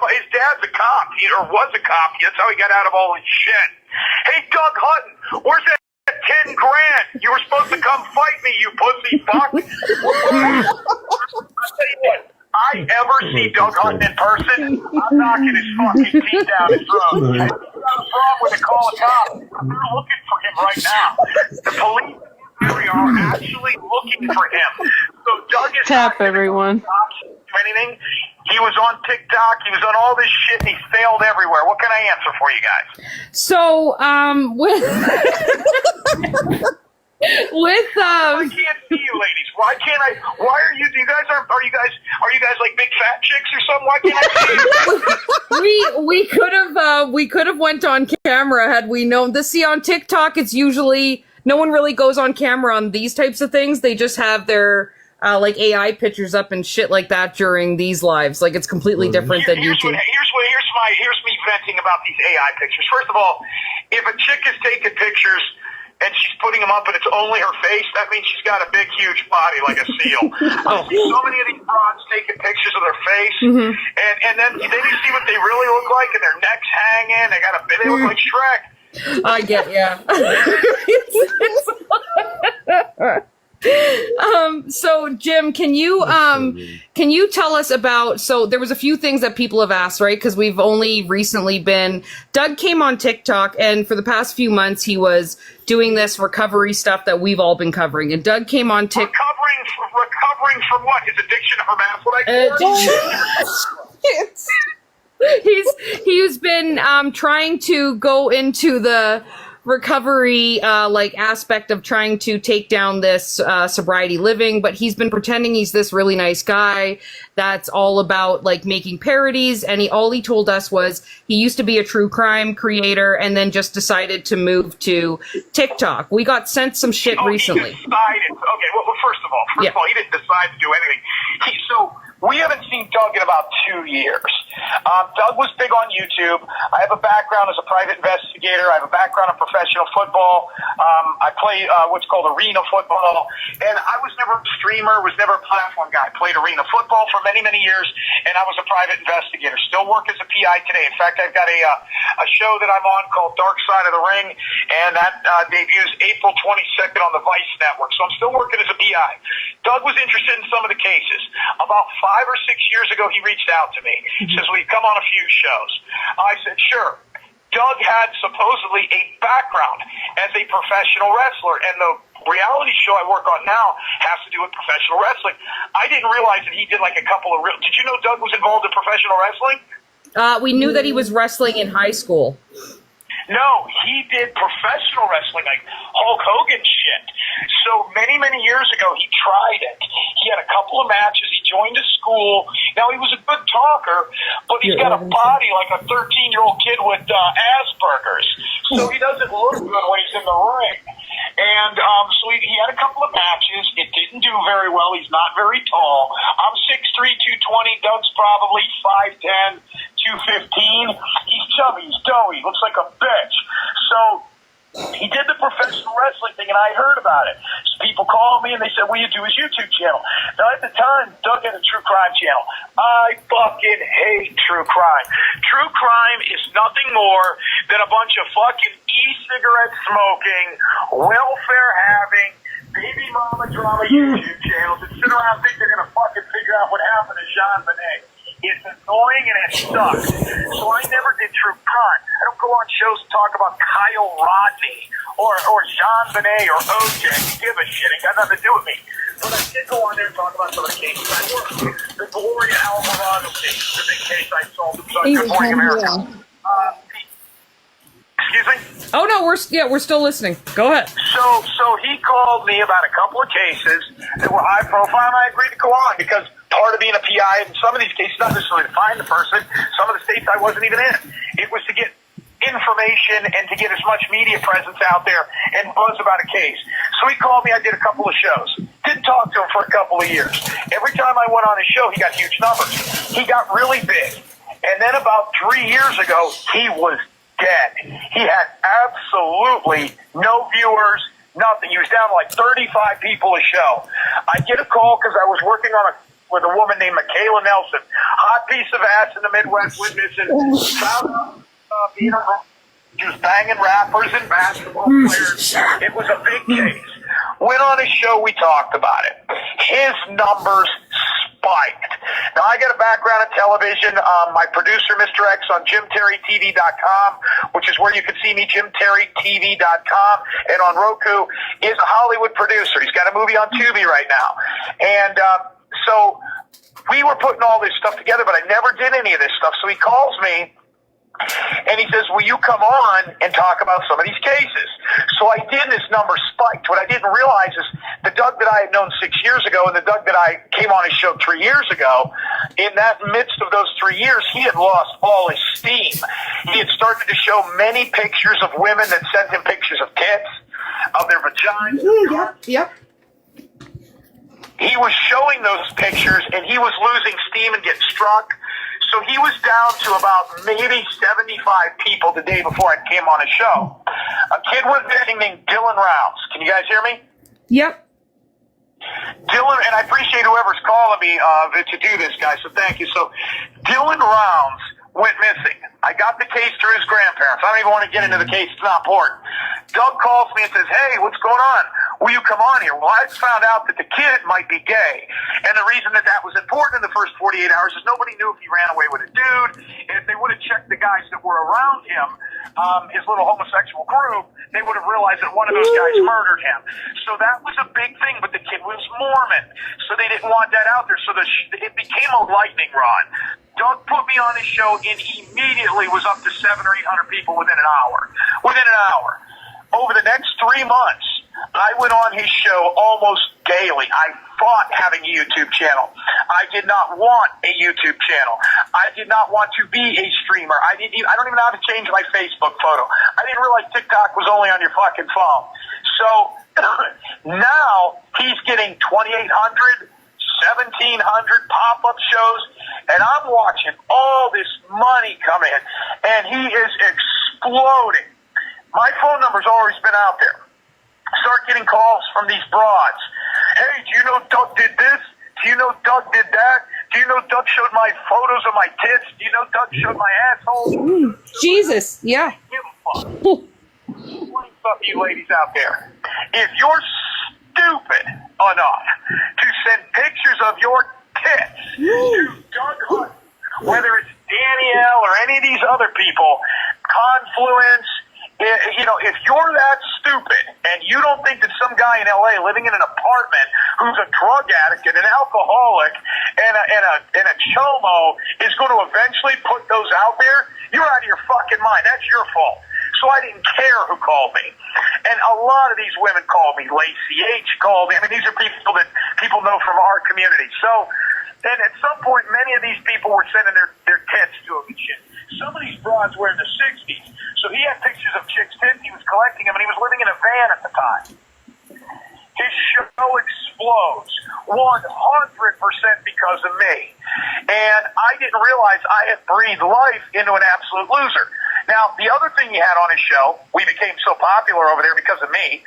his dad's a cop, or was a cop. That's how he got out of all his shit. Hey, Doug Hutton, where's that 10 grand? You were supposed to come fight me, you pussy fuck. I'll tell you what. I ever see Doug Hutton in person, I'm knocking his fucking teeth down his throat. What's wrong with a call a cop? They're looking for him right now. The police in this area are actually looking for him. So Doug is tap everyone. Anything? He was on TikTok. He was on all this shit, and he failed everywhere. What can I answer for you guys? So, I can't see you, ladies. Why can't I? Why are you? Are you guys like big fat chicks or something? Why can't I see you? we could have went on camera had we known. See, on TikTok, it's usually no one really goes on camera on these types of things. They just have their like AI pictures up and shit like that during these lives. Like, it's completely different than YouTube. Here's me venting about these AI pictures. First of all, if a chick is taking pictures and she's putting them up and it's only her face, that means she's got a big, huge body like a seal. I see so many of these broads taking pictures of their face, and then you see what they really look like, and their necks hanging. They look like Shrek. I get, yeah. So Jim, can you tell us about, so there was a few things that people have asked, right? Because we've only recently Doug came on TikTok, and for the past few months he was doing this recovery stuff that we've all been covering. And Doug came on TikTok. Recovering from what? His addiction to hermaphrodite? He's been trying to go into the recovery like aspect of trying to take down this sobriety living, but he's been pretending he's this really nice guy that's all about like making parodies, and all he told us was he used to be a true crime creator and then just decided to move to TikTok. We got sent some shit recently. He decided. Okay, well, first of all, he didn't decide to do anything. We haven't seen Doug in about 2 years. Doug was big on YouTube. I have a background as a private investigator. I have a background in professional football. I play what's called arena football. And I was never a streamer, was never a platform guy. I played arena football for many, many years, and I was a private investigator. Still work as a PI today. In fact, I've got a show that I'm on called Dark Side of the Ring, and that debuts April 22nd on the Vice Network. So I'm still working as a PI. Doug was interested in some of the cases. About 5 or 6 years ago, he reached out to me. Says, will you come on a few shows? I said, sure. Doug had supposedly a background as a professional wrestler, and the reality show I work on now has to do with professional wrestling. I didn't realize that he did like a couple of Did you know Doug was involved in professional wrestling? We knew that he was wrestling in high school. No, he did professional wrestling, like Hulk Hogan shit. So many, many years ago, he tried it. He had a couple of matches. He joined a school. Now, he was a good talker, but he's got a body like a 13-year-old kid with Asperger's. So he doesn't look good when he's in the ring. And so he had a couple of matches. It didn't do very well. He's not very tall. I'm 6'3", 220. Doug's probably 5'10", 215. He's chubby. He's doughy. Looks like a bitch. So he did the professional wrestling thing, and I heard about it. So people called me, and they said, will you do his YouTube channel? Now, at the time, Doug had a true crime channel. I fucking hate true crime. True crime is nothing more than a bunch of fucking e-cigarette smoking, welfare having, baby mama drama YouTube channels that sit around and think they're going to fucking figure out what happened to Jean Benet. It's annoying and it sucks. So I never did true crime. I don't go on shows to talk about Kyle Rodney or Jean Benet or OJ. Give a shit. It got nothing to do with me. But I did go on there and talk about some of the cases I worked. The Gloria Alvarado case, the big case I solved. Good Morning America. Excuse me? Oh no, we're still listening. Go ahead. So he called me about a couple of cases that were high profile, and I agreed to go on because part of being a PI in some of these cases, not necessarily to find the person, some of the states I wasn't even in. It was to get information and to get as much media presence out there and buzz about a case. So he called me. I did a couple of shows. Didn't talk to him for a couple of years. Every time I went on his show, he got huge numbers. He got really big. And then about 3 years ago, he was dead. He had absolutely no viewers, nothing. He was down to like 35 people a show. I get a call because I was working with a woman named Michaela Nelson. hot piece of ass in the Midwest went missing. Found out, being a he was banging rappers and basketball players. It was a big case. Went on his show, we talked about it. His numbers spiked. Now, I got a background in television. My producer, Mr. X, on JimTerryTV.com, which is where you can see me, JimTerryTV.com, and on Roku, is a Hollywood producer. He's got a movie on Tubi right now. And so we were putting all this stuff together, but I never did any of this stuff. So he calls me, and he says, will you come on and talk about some of these cases? So I did, and his number spiked. What I didn't realize is the Doug that I had known 6 years ago and the Doug that I came on his show 3 years ago, in that midst of those 3 years, he had lost all his steam. He had started to show many pictures of women that sent him pictures of tits, of their vaginas. Yep. He was showing those pictures, and he was losing steam and getting struck. So he was down to about maybe 75 people the day before I came on his show. A kid was missing named Dylan Rounds. Can you guys hear me? Yep. Dylan, and I appreciate whoever's calling me to do this, guys, so thank you. So Dylan Rounds went missing. I got the case through his grandparents. I don't even want to get into the case. It's not important. Doug calls me and says, hey, what's going on? Will you come on here? Well, I found out that the kid might be gay. And the reason that that was important in the first 48 hours is nobody knew if he ran away with a dude. And if they would have checked the guys that were around him, his little homosexual group, they would have realized that one of those guys murdered him. So that was a big thing, but the kid was Mormon. So they didn't want that out there. So it became a lightning rod. Doug put me on his show and immediately was up to 700 or 800 people within an hour. Within an hour. Over the next 3 months, I went on his show almost daily. I fought having a YouTube channel. I did not want a YouTube channel. I did not want to be a streamer. I don't even know how to change my Facebook photo. I didn't realize TikTok was only on your fucking phone. So now he's getting 2,800, 1,700 pop-up shows, and I'm watching all this money come in, and he is exploding. My phone number's always been out there. Start getting calls from these broads. Hey, do you know Doug did this? Do you know Doug did that? Do you know Doug showed my photos of my tits? Do you know Doug showed my asshole? Jesus, yeah. Give a fuck. Some of you ladies out there, if you're stupid enough to send pictures of your tits to Doug Hunt, whether it's Danielle or any of these other people, Confluence, you know, if you're that stupid and you don't think that some guy in LA living in an apartment who's a drug addict and an alcoholic and a chomo is going to eventually put those out there, you're out of your fucking mind. That's your fault. So I didn't care who called me. And a lot of these women called me. Lacey H called me. I mean, these are people that people know from our community. So, and at some point, many of these people were sending their tits to him and shit. Some of these broads were in the 60s. So he had pictures of chicks' tits. He was collecting them, and he was living in a van at the time. His show explodes 100% because of me. And I didn't realize I had breathed life into an absolute loser. Now, the other thing he had on his show, we became so popular over there because of me,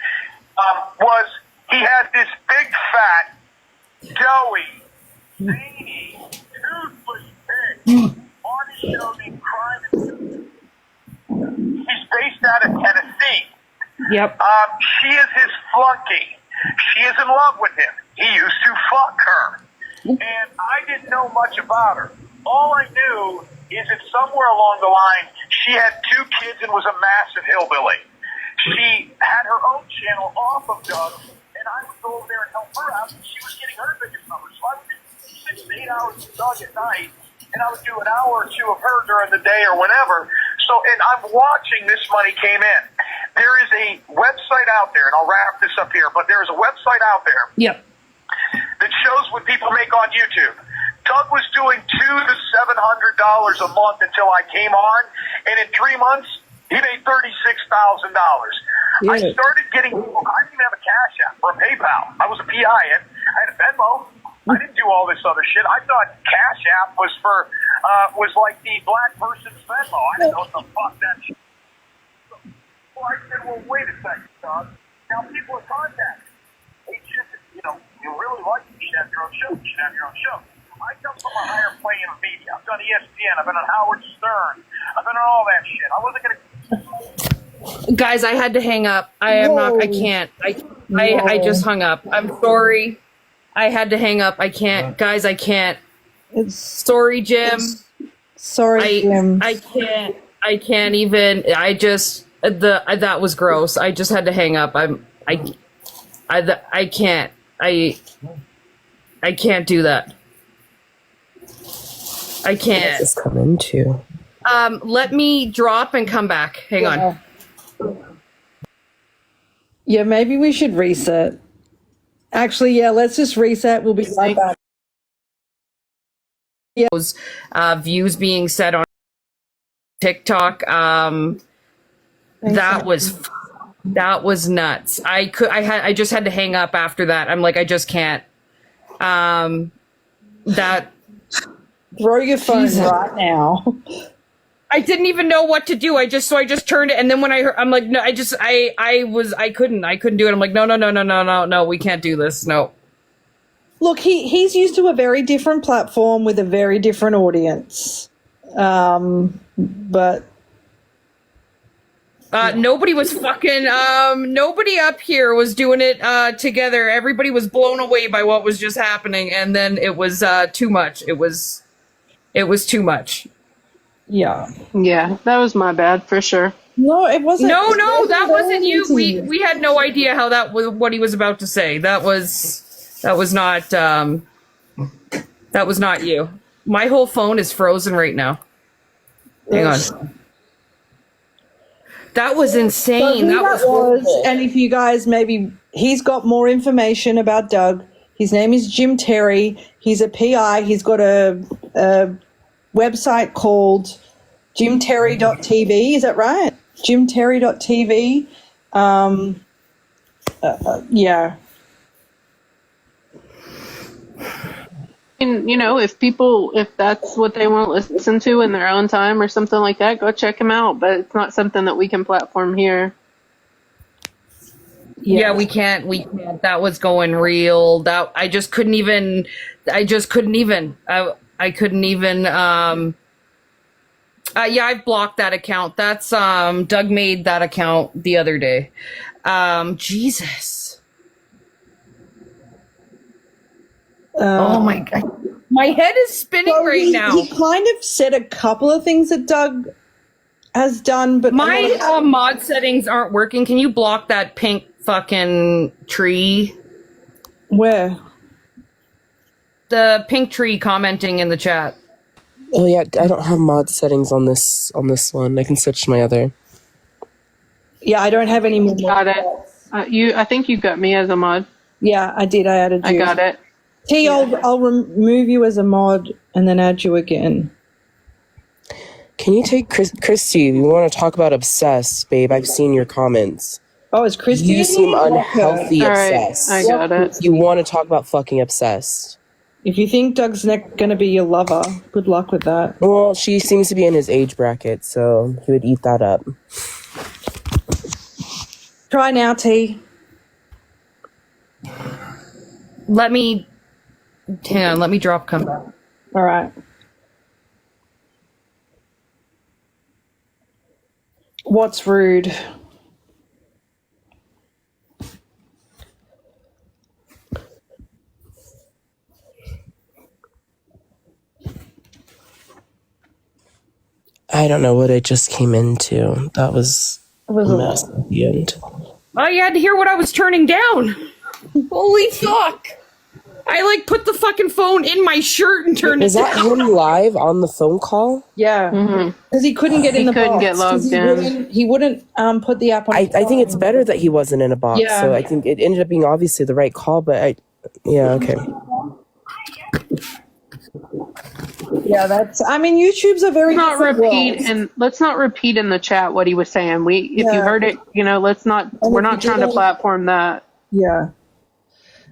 was he had this big, fat, doughy, veiny, toothless pig on his show named Crime and Justice. He's based out of Tennessee. Yep. She is his flunky. She is in love with him. He used to fuck her. And I didn't know much about her. All I knew is that somewhere along the line, she had 2 kids and was a massive hillbilly. She had her own channel off of Doug, and I would go over there and help her out, and she was getting her biggest numbers. So I would do 6 to 8 hours of Doug at night, and I would do an hour or 2 of her during the day or whenever. So, and I'm watching this money came in. There is a website out there, and I'll wrap this up here, but there is a website out there that shows what people make on YouTube. Doug was doing $200 to $700 a month until I came on, and in 3 months, he made $36,000. Yeah. I started getting, I didn't even have a Cash App or a PayPal. I was a PI, and I had a Venmo. I didn't do all this other shit. I thought Cash App was for, was like the black person's Venmo. I didn't know what the fuck that shit was. So I said, well, wait a second, Doug. Now people are contacting. Hey, you know, you really like you should have your own show. You should have your own show. I come from a higher plane of media. on ESPN. I've been on Howard Stern. I've been on all that shit. I wasn't gonna. Guys, I had to hang up. I am not. I can't. I just hung up. I'm sorry. I had to hang up. I can't. Guys, I can't. Sorry, Jim. Jim. I can't. I can't even. I just that was gross. I just had to hang up. I can't. I can't do that. I can't. What's this come into? Let me drop and come back. Hang on. Yeah, maybe we should reset. Actually, yeah, let's just reset. We'll be right back. Yeah. Those views being said on TikTok, that was nuts. I just had to hang up after that. I'm like, I just can't. That throw your phone right now. I didn't even know what to do. I just turned it, and then when I heard, I'm like, no, I couldn't do it. I'm like, no, we can't do this. No. Look, he's used to a very different platform with a very different audience. But nobody was fucking, nobody up here was doing it together. Everybody was blown away by what was just happening, and then it was too much. It was too much. Yeah, that was my bad for sure. No, it wasn't. No, that wasn't you. We had no idea how that was what he was about to say. That was not you. My whole phone is frozen right now. Hang on. That was insane. So that was horrible. And if you guys he's got more information about Doug. His name is Jim Terry. He's a PI. He's got a website called jimterry.tv. Is that right? jimterry.tv. Yeah. And, if that's what they want to listen to in their own time or something like that, go check him out. But it's not something that we can platform here. Yeah, we can't. That was going real. I couldn't even. I've blocked that account. That's Doug made that account the other day. Jesus. Oh my God. My head is spinning right now. He kind of said a couple of things that Doug has done, but my mod settings aren't working. Can you block that pink fucking tree? Where? The pink tree commenting in the chat. Oh yeah, I don't have mod settings on this one. I can switch to my other. Yeah, I don't have any more. Got it. I think you got me as a mod. Yeah, I did. I added you. I got it. T, yeah. I'll remove you as a mod and then add you again. Can you take Christy? We want to talk about obsessed, babe. I've seen your comments. Oh, is Christy? You seem unhealthy obsessed. Right, I got it. You want to talk about fucking obsessed. If you think Doug's going to be your lover, good luck with that. Well, she seems to be in his age bracket, so he would eat that up. Try now, T. Hang on, let me drop come back. All right. What's rude? I don't know what I just came into. That was a mess at the end. Oh, you had to hear what I was turning down. Holy fuck. I put the fucking phone in my shirt and turned it down. Was that him live on the phone call? Yeah. Because he couldn't get in the box. He couldn't get logged in. He wouldn't put the app on. I think it's better that he wasn't in a box. Yeah. So I think it ended up being obviously the right call, but okay. Yeah, YouTube's a very let's not repeat in the chat what he was saying. If you heard it, we're not trying to platform that. Yeah.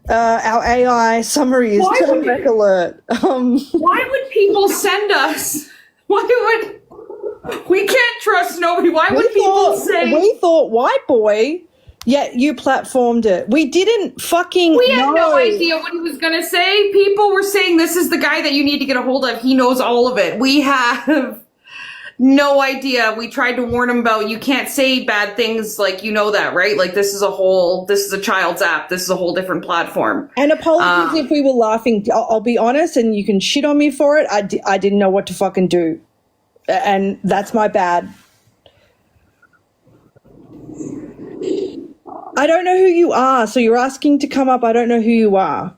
Our AI summary is turtleneck alert. Why would people send us? We can't trust nobody. Why would people say? We thought white boy Yeah, you platformed it. We didn't fucking We had no know. idea what he was going to say. People were saying this is the guy that you need to get a hold of. He knows all of it. We have no idea. We tried to warn him about you can't say bad things, like, you know that, right? Like, this is a child's app. This is a whole different platform. And apologies if we were laughing. I'll be honest, and you can shit on me for it. I didn't know what to fucking do. And that's my bad. I don't know who you are, so you're asking to come up. I don't know who you are.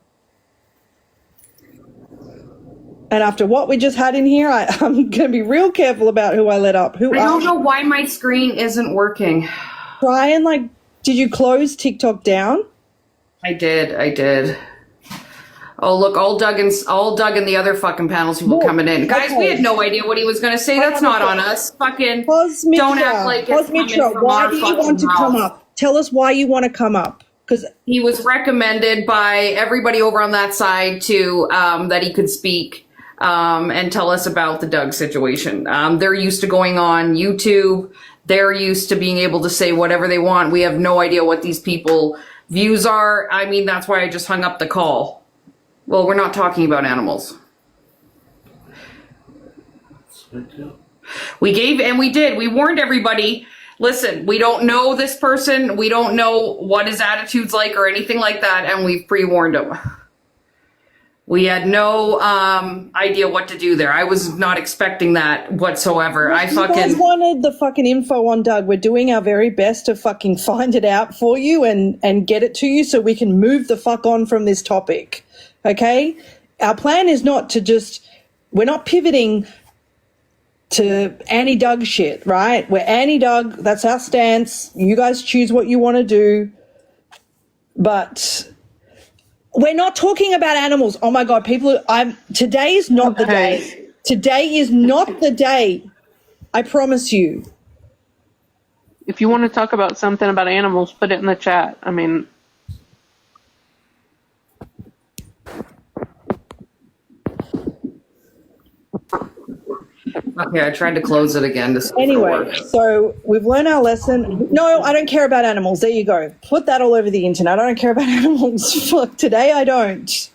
And after what we just had in here, I'm going to be real careful about who I let up. I don't know why my screen isn't working. Try and did you close TikTok down? I did. Oh, look, all Doug and the other fucking panels people coming in. Guys, we had no idea what he was going to say. That's not on us. Fucking don't act like it's coming from why our do you fucking want to come mouth. up? Tell us why you want to come up. Because He was recommended by everybody over on that side to that he could speak and tell us about the Doug situation. They're used to going on YouTube. They're used to being able to say whatever they want. We have no idea what these people views are. I mean, that's why I just hung up the call. Well, we're not talking about animals. We warned everybody. Listen, we don't know this person. We don't know what his attitude's like or anything like that. And we've pre-warned him. We had no idea what to do there. I was not expecting that whatsoever. you guys wanted the fucking info on Doug. We're doing our very best to fucking find it out for you and get it to you so we can move the fuck on from this topic. Okay? Our plan is not to we're not pivoting to anti-Doug shit, right? We're anti-Doug. That's our stance. You guys choose what you want to do. But we're not talking about animals. Oh my God, today is not the day. Today is not the day. I promise you. If you want to talk about something about animals, put it in the chat. I mean, Okay, I tried to close it again. Anyway, so we've learned our lesson. No, I don't care about animals. There you go. Put that all over the internet. I don't care about animals. Fuck, today I don't.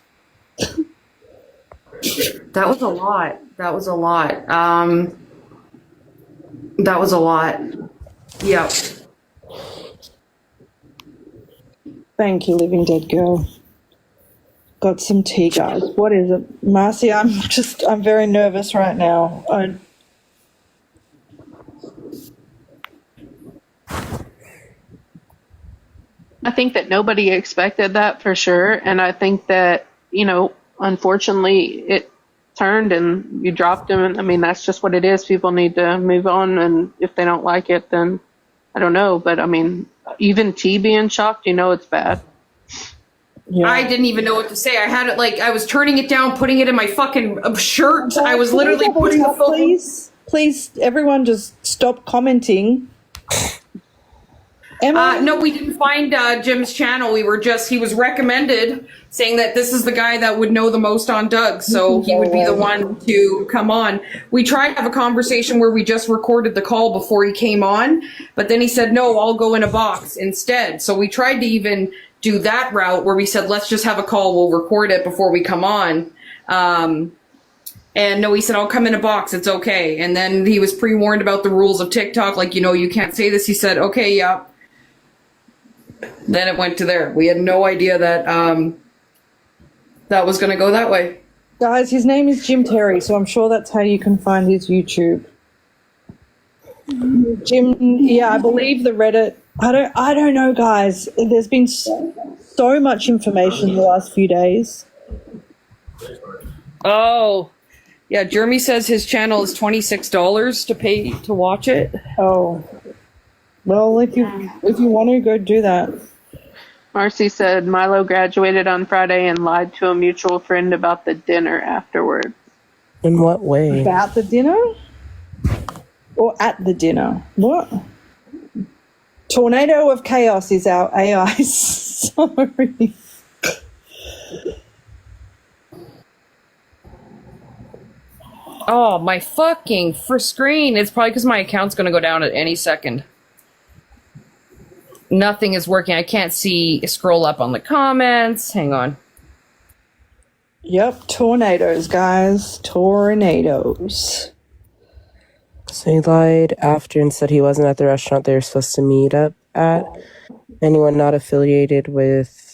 That was a lot. That was a lot. Yep. Thank you, Living Dead Girl. Got some tea, guys. What is it? Marcy, I'm very nervous right now. I think that nobody expected that for sure. And I think that, unfortunately it turned and you dropped him. And I mean, that's just what it is. People need to move on. And if they don't like it, then I don't know. But I mean, even T being shocked, it's bad. Yeah. I didn't even know what to say. I had it I was turning it down, putting it in my fucking shirt. I was literally putting the phone. Please, everyone just stop commenting. No, we didn't find Jim's channel. He was recommended, saying that this is the guy that would know the most on Doug, so he would be the one to come on. We tried to have a conversation where we just recorded the call before he came on, but then he said, no, I'll go in a box instead. So we tried to even do that route where we said, let's just have a call. We'll record it before we come on. And no, he said, I'll come in a box. It's okay. And then he was pre-warned about the rules of TikTok. You can't say this. He said, okay, yeah. Then it went to there. We had no idea that that was going to go that way. Guys, his name is Jim Terry, so I'm sure that's how you can find his YouTube. Jim, yeah, I believe the Reddit. I don't know, guys. There's been so much information the last few days. Oh, yeah. Jeremy says his channel is $26 to pay to watch it. Oh, well, if you want to, go do that. Marcy said Milo graduated on Friday and lied to a mutual friend about the dinner afterward. In what way? About the dinner? Or at the dinner? What? Tornado of Chaos is our AI. Sorry. Oh, my fucking screen. It's probably because my account's going to go down at any second. nothing is working. I can't scroll up on the comments. Hang on. Yep, tornadoes, guys. Tornadoes. So he lied after and said he wasn't at the restaurant they were supposed to meet up at. Anyone not affiliated with...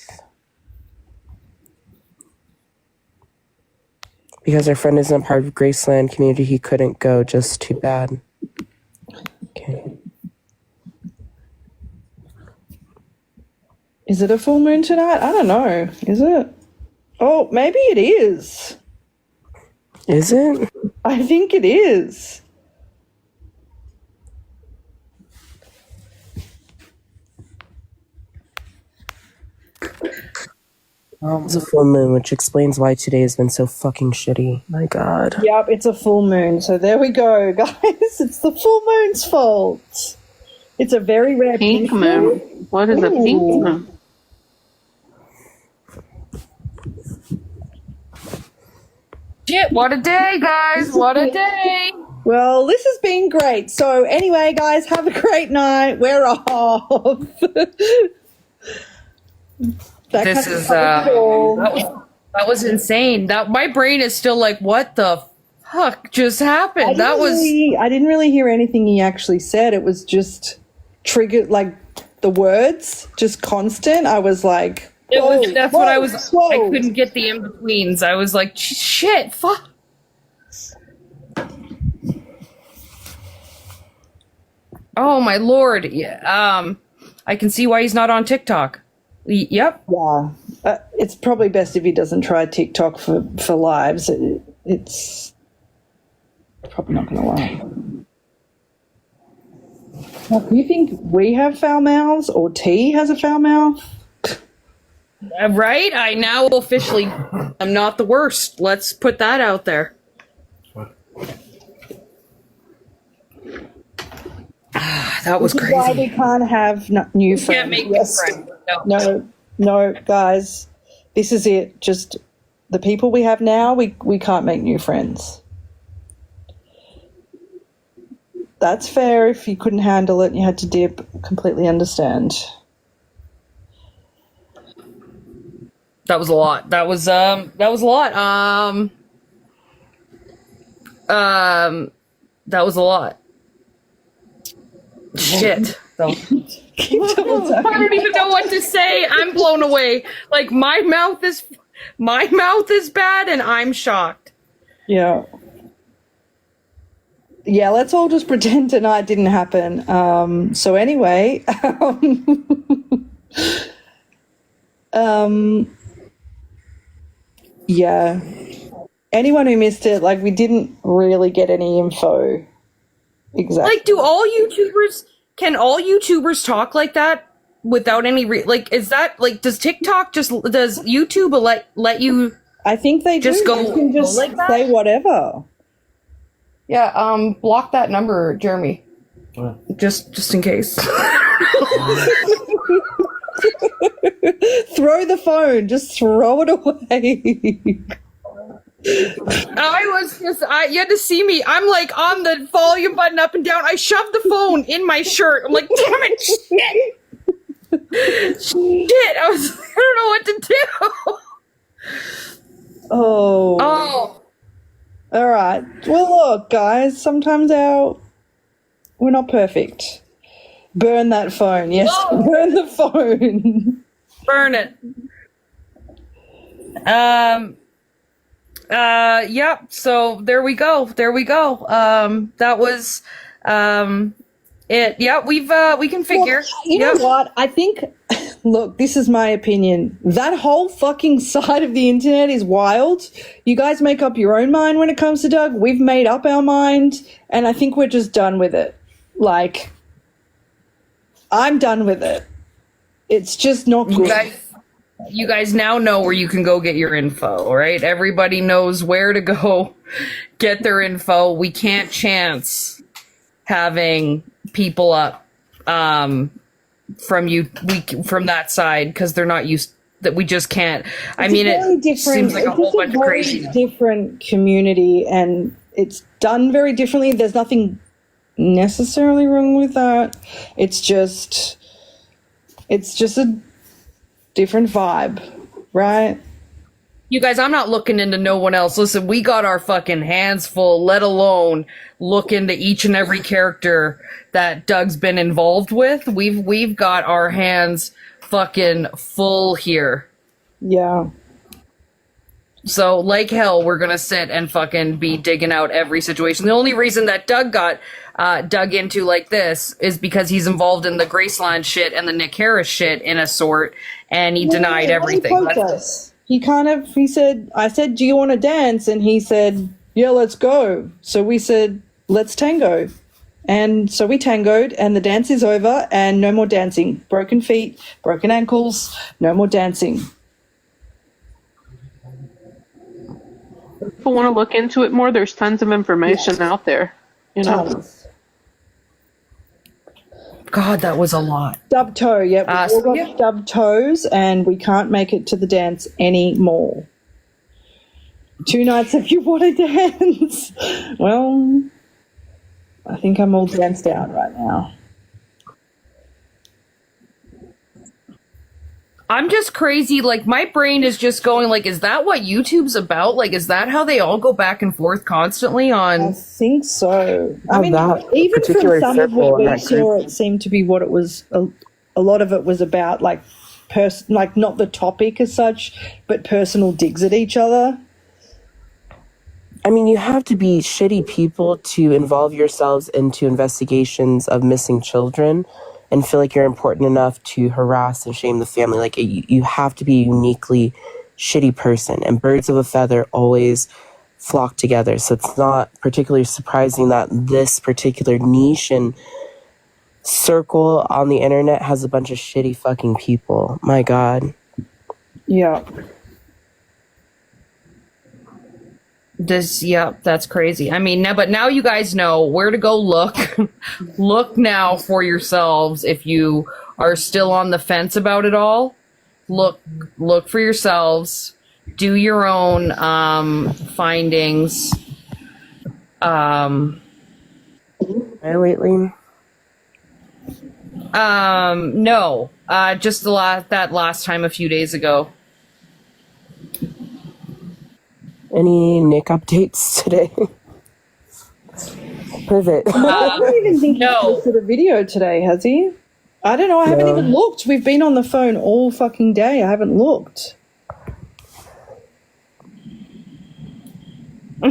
Because our friend isn't part of Graceland community, he couldn't go. Just too bad. Okay. Is it a full moon tonight? I don't know. Is it? Oh, maybe it is. Is it? I think it is. It's a full moon, which explains why today has been so fucking shitty. My God. Yep, it's a full moon. So there we go, guys. It's the full moon's fault. It's a very rare Pink moon. What is a pink Ooh. moon? Shit, what a day, guys. What a day. Well, this has been great. So anyway, guys, have a great night. We're off. This is that was insane. That my brain is still like, what the fuck just happened? I didn't really hear anything he actually said. It was just triggered, like the words, just constant. I was like, that's what I was. whoa. I couldn't get the in betweens. I was like, shit, fuck. Oh my lord. Yeah. I can see why he's not on TikTok. Yep. Yeah, it's probably best if he doesn't try TikTok for lives. It's probably not going to work. Now, do you think we have foul mouths or T has a foul mouth? Right? I now officially am not the worst. Let's put that out there. That was crazy. Why we can't have new friends? Can't make new friends. No, guys. This is it. Just the people we have now, we can't make new friends. That's fair. If you couldn't handle it and you had to dip, completely understand. That was a lot. That was a lot. That was a lot. Shit. So, I don't even know what to say. I'm blown away. Like my mouth is bad and I'm shocked. Yeah. Yeah, let's all just pretend tonight didn't happen. So anyway, yeah. Anyone who missed it, like we didn't really get any info. Exactly. Like, can all YouTubers talk like that without any like? Is that like? Does TikTok does YouTube let you? I think they just do. go You can just like that? say whatever. Yeah. Block that number, Jeremy. What? Just in case. Throw the phone. Just throw it away. You had to see me. I'm like on the volume button up and down. I shoved the phone in my shirt. I'm like, damn it, shit. Shit. I don't know what to do. Oh. All right. Well, look, guys, sometimes we're not perfect. Burn that phone. Yes, Whoa. Burn the phone. Burn it. Yep. So there we go. That was it. Yeah, we can figure. Well, you know what? I think, look, this is my opinion. That whole fucking side of the internet is wild. You guys make up your own mind when it comes to Doug. We've made up our mind, and I think we're just done with it. Like, I'm done with it. It's just not good. You guys now know where you can go get your info, right? Everybody knows where to go get their info. We can't chance having people up from that side because they're not used. That we just can't. It seems like a whole bunch of crazy. Different community, and it's done very differently. There's nothing necessarily wrong with that. It's just It's just a different vibe, right? You guys, I'm not looking into no one else. Listen, we got our fucking hands full, let alone look into each and every character that Doug's been involved with. We've got our hands fucking full here. Yeah. So, like hell, we're gonna sit and fucking be digging out every situation. The only reason that Doug got dug into like this is because he's involved in the Graceland shit and the Nick Harris shit in a sort, and he denied everything. He said, I said, do you want to dance? And he said, yeah, let's go. So we said, let's tango. And so we tangoed, and the dance is over, and no more dancing. Broken feet, broken ankles, no more dancing. People want to look into it more. There's tons of information out there. You know. Tons. God, that was a lot. Stub toe, yep. We all got stub toes, and we can't make it to the dance anymore. 2 nights if you want to dance. Well, I think I'm all danced out right now. I'm just crazy. Like, my brain is just going, like, is that what YouTube's about? Like, is that how they all go back and forth constantly I on? think so. I Oh, mean, that even from particular some of circle what in we that saw, group. it seemed to be what it was. A lot of it was about, like, like not the topic as such, but personal digs at each other. I mean, you have to be shitty people to involve yourselves into investigations of missing children and feel like you're important enough to harass and shame the family. Like, you have to be a uniquely shitty person. And birds of a feather always flock together. So it's not particularly surprising that this particular niche and circle on the internet has a bunch of shitty fucking people. My God. Yeah. That's crazy. I mean, but now you guys know where to go look. Look now for yourselves if you are still on the fence about it all. Look for yourselves. Do your own findings. Right, Lately? No. Just that last time a few days ago. Any Nick updates today? Pivot. I don't even think no. he posted a video today, has he? I don't know. I haven't even looked. We've been on the phone all fucking day. I haven't looked. I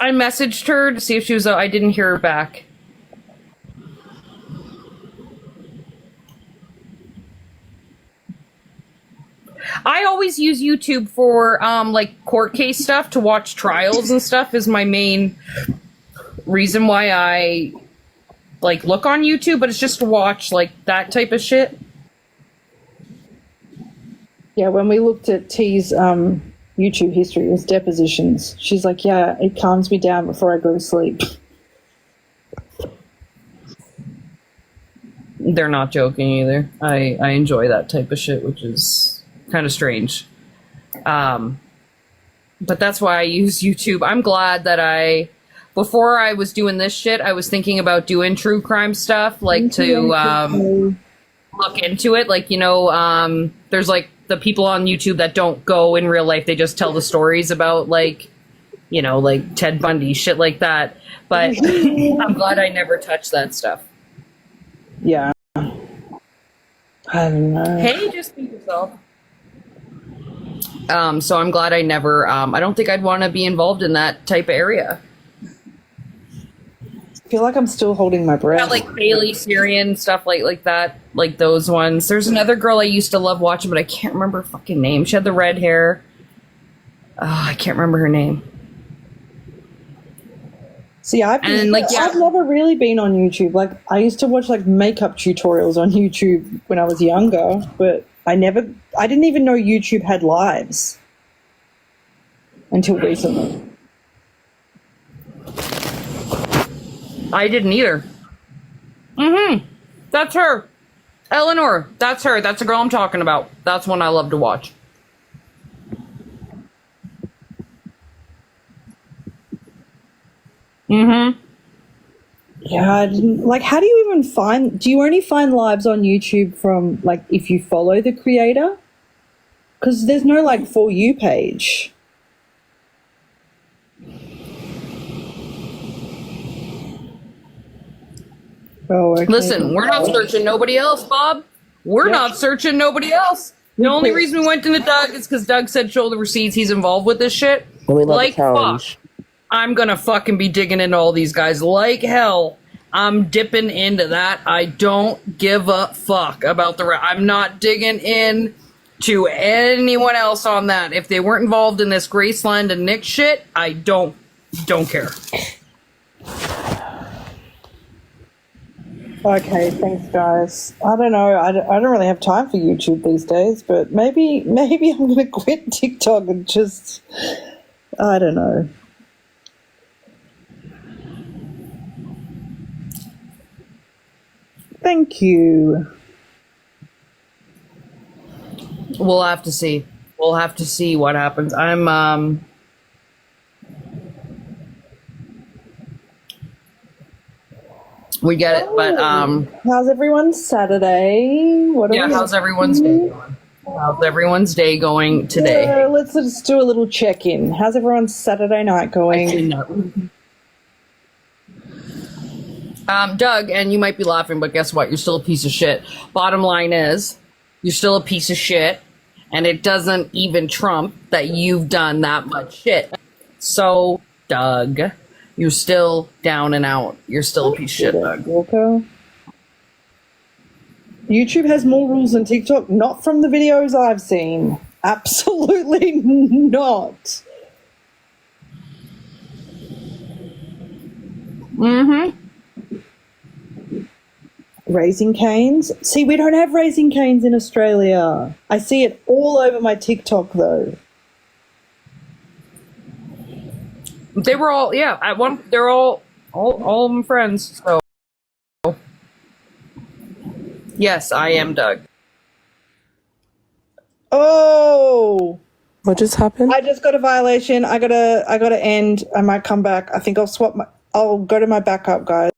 messaged her to see if she was. I didn't hear her back. I always use YouTube for like court case stuff to watch trials and stuff is my main reason why I like look on YouTube, but it's just to watch like that type of shit. Yeah, when we looked at T's YouTube history, it was depositions. She's like, yeah, it calms me down before I go to sleep. They're not joking either. I enjoy that type of shit, which is kind of strange. But that's why I use YouTube. I'm glad that before I was doing this shit, I was thinking about doing true crime stuff, like to look into it. Like, there's like the people on YouTube that don't go in real life. They just tell the stories about like Ted Bundy, shit like that. But I'm glad I never touched that stuff. Yeah. I don't know. Hey, just be yourself. So I'm glad I never, I don't think I'd want to be involved in that type of area. I feel like I'm still holding my breath. Not like Bailey Syrian, stuff like that, like those ones. There's another girl I used to love watching, but I can't remember her fucking name. She had the red hair. I can't remember her name. See, I've never really been on YouTube. Like, I used to watch like makeup tutorials on YouTube when I was younger, but I didn't even know YouTube had lives until recently. I didn't either. That's her. Eleanor. That's her. That's the girl I'm talking about. That's one I love to watch. Yeah, I didn't, like, how do you even find, do you only find lives on YouTube from, like, if you follow the creator? Because there's no, like, For You page. Oh, okay. Listen, we're not searching nobody else, Bob. We're not searching nobody else. The only reason we went into Doug is because Doug said show the receipts. He's involved with this shit. And we love Like a challenge. fuck. I'm gonna fucking be digging into all these guys like hell. I'm dipping into that. I don't give a fuck about the I'm not digging in to anyone else on that. If they weren't involved in this Graceland and Nick shit, I don't care. Okay, thanks, guys. I don't know. I don't really have time for YouTube these days, but maybe I'm going to quit TikTok and just, I don't know. Thank you. We'll have to see. We'll have to see what happens. I'm we get it, but How's everyone's Saturday? What are we how's everyone's day going? How's everyone's day going today? Let's just do a little check-in. How's everyone's Saturday night going? Doug, and you might be laughing, but guess what? You're still a piece of shit. Bottom line is, you're still a piece of shit, and it doesn't even trump that you've done that much shit. So, Doug, you're still down and out. You're still a piece of shit, Doug. Walker. YouTube has more rules than TikTok, not from the videos I've seen. Absolutely not. Mm-hmm. Raising Canes? See, we don't have Raising Canes in Australia. I see it all over my TikTok, though. They were all, at one, they're all of them friends, so. Yes, I am Doug. Oh! What just happened? I just got a violation. I gotta end. I might come back. I think I'll go to my backup, guys.